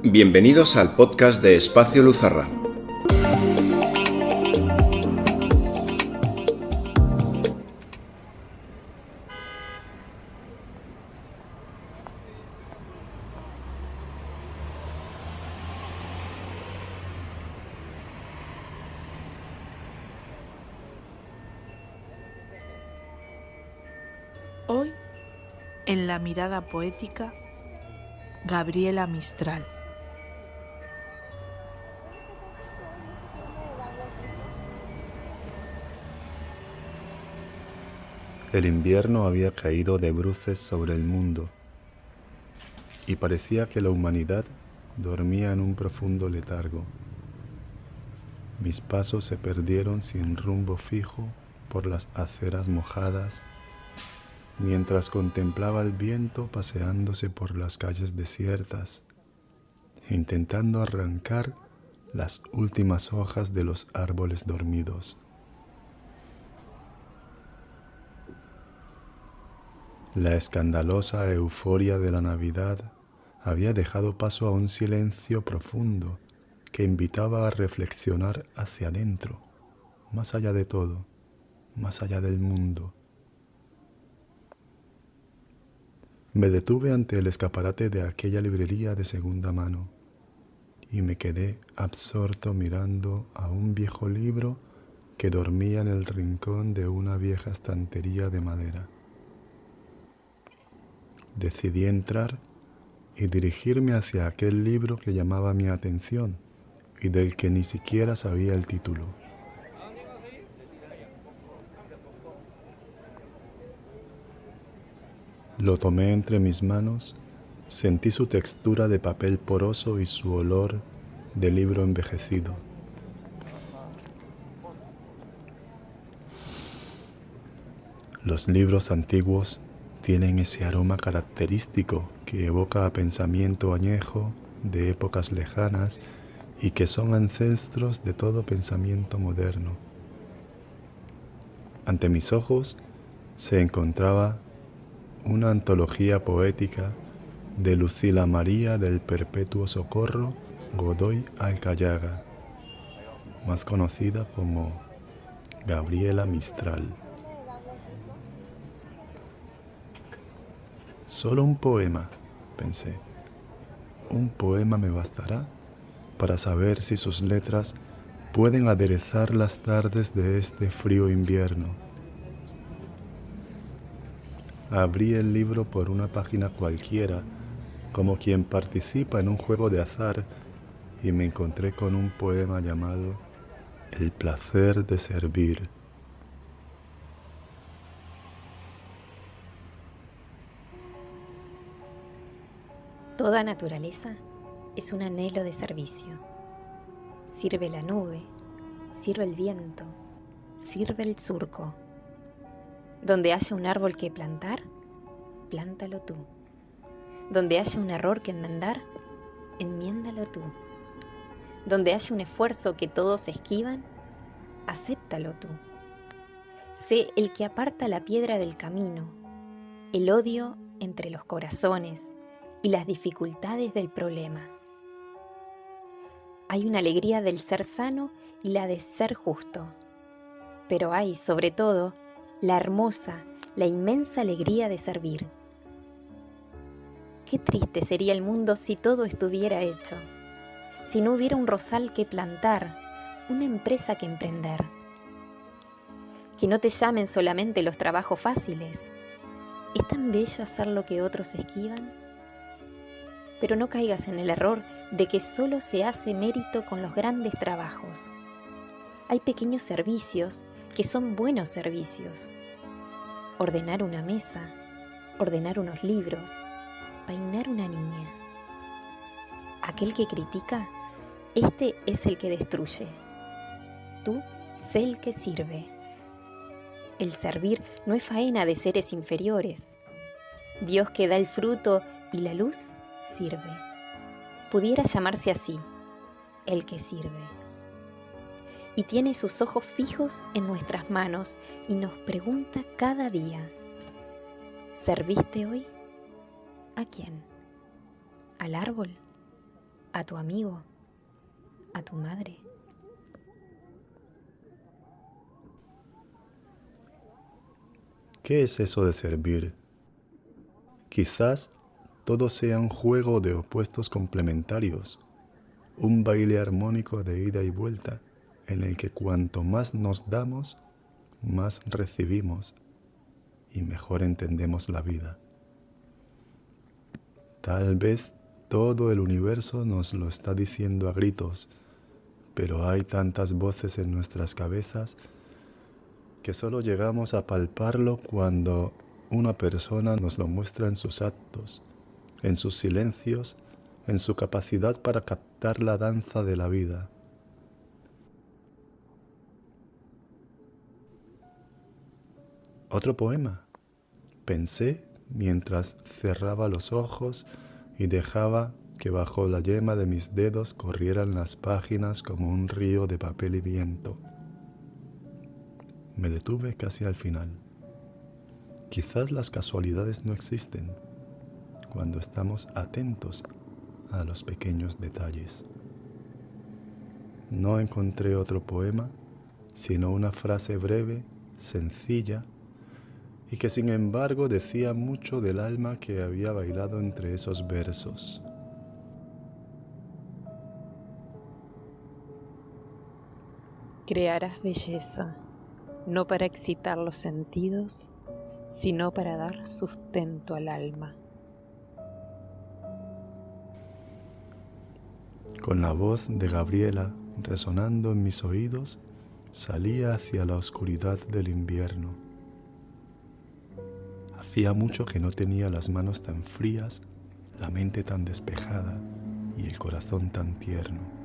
Bienvenidos al podcast de Espacio Luzarra. Hoy, en la mirada poética, Gabriela Mistral. El invierno había caído de bruces sobre el mundo y parecía que la humanidad dormía en un profundo letargo. Mis pasos se perdieron sin rumbo fijo por las aceras mojadas, mientras contemplaba el viento paseándose por las calles desiertas, intentando arrancar las últimas hojas de los árboles dormidos. La escandalosa euforia de la Navidad había dejado paso a un silencio profundo que invitaba a reflexionar hacia adentro, más allá de todo, más allá del mundo. Me detuve ante el escaparate de aquella librería de segunda mano y me quedé absorto mirando a un viejo libro que dormía en el rincón de una vieja estantería de madera. Decidí entrar y dirigirme hacia aquel libro que llamaba mi atención y del que ni siquiera sabía el título. Lo tomé entre mis manos, sentí su textura de papel poroso y su olor de libro envejecido. Los libros antiguos tienen ese aroma característico que evoca a pensamiento añejo de épocas lejanas y que son ancestros de todo pensamiento moderno. Ante mis ojos se encontraba una antología poética de Lucila María del Perpetuo Socorro Godoy Alcayaga, más conocida como Gabriela Mistral. Solo un poema, pensé. Un poema me bastará para saber si sus letras pueden aderezar las tardes de este frío invierno. Abrí el libro por una página cualquiera, como quien participa en un juego de azar, y me encontré con un poema llamado El placer de servir. Toda naturaleza es un anhelo de servicio. Sirve la nube, sirve el viento, sirve el surco. Donde haya un árbol que plantar, plántalo tú. Donde haya un error que enmendar, enmiéndalo tú. Donde haya un esfuerzo que todos esquivan, acéptalo tú. Sé el que aparta la piedra del camino, el odio entre los corazones y las dificultades del problema. Hay una alegría del ser sano y la de ser justo, pero hay, sobre todo, la hermosa, la inmensa alegría de servir. Qué triste sería el mundo si todo estuviera hecho, si no hubiera un rosal que plantar, una empresa que emprender. Que no te llamen solamente los trabajos fáciles. ¿Es tan bello hacer lo que otros esquivan? Pero no caigas en el error de que solo se hace mérito con los grandes trabajos. Hay pequeños servicios que son buenos servicios. Ordenar una mesa, ordenar unos libros, peinar una niña. Aquel que critica, este es el que destruye. Tú sé el que sirve. El servir no es faena de seres inferiores. Dios que da el fruto y la luz sirve. Pudiera llamarse así, el que sirve. Y tiene sus ojos fijos en nuestras manos y nos pregunta cada día: ¿serviste hoy? ¿A quién? ¿Al árbol? a tu amigo, a tu madre. ¿Qué es eso de servir? Quizás todo sea un juego de opuestos complementarios, un baile armónico de ida y vuelta, en el que cuanto más nos damos, más recibimos y mejor entendemos la vida. Tal vez todo el universo nos lo está diciendo a gritos, pero hay tantas voces en nuestras cabezas que solo llegamos a palparlo cuando una persona nos lo muestra en sus actos, en sus silencios, en su capacidad para captar la danza de la vida. Otro poema, pensé mientras cerraba los ojos y dejaba que bajo la yema de mis dedos corrieran las páginas como un río de papel y viento. Me detuve casi al final. Quizás las casualidades no existen cuando estamos atentos a los pequeños detalles. No encontré otro poema, sino una frase breve, sencilla, y que sin embargo decía mucho del alma que había bailado entre esos versos. Crearás belleza, no para excitar los sentidos, sino para dar sustento al alma. Con la voz de Gabriela resonando en mis oídos, salía hacia la oscuridad del invierno. Hacía mucho que no tenía las manos tan frías, la mente tan despejada y el corazón tan tierno.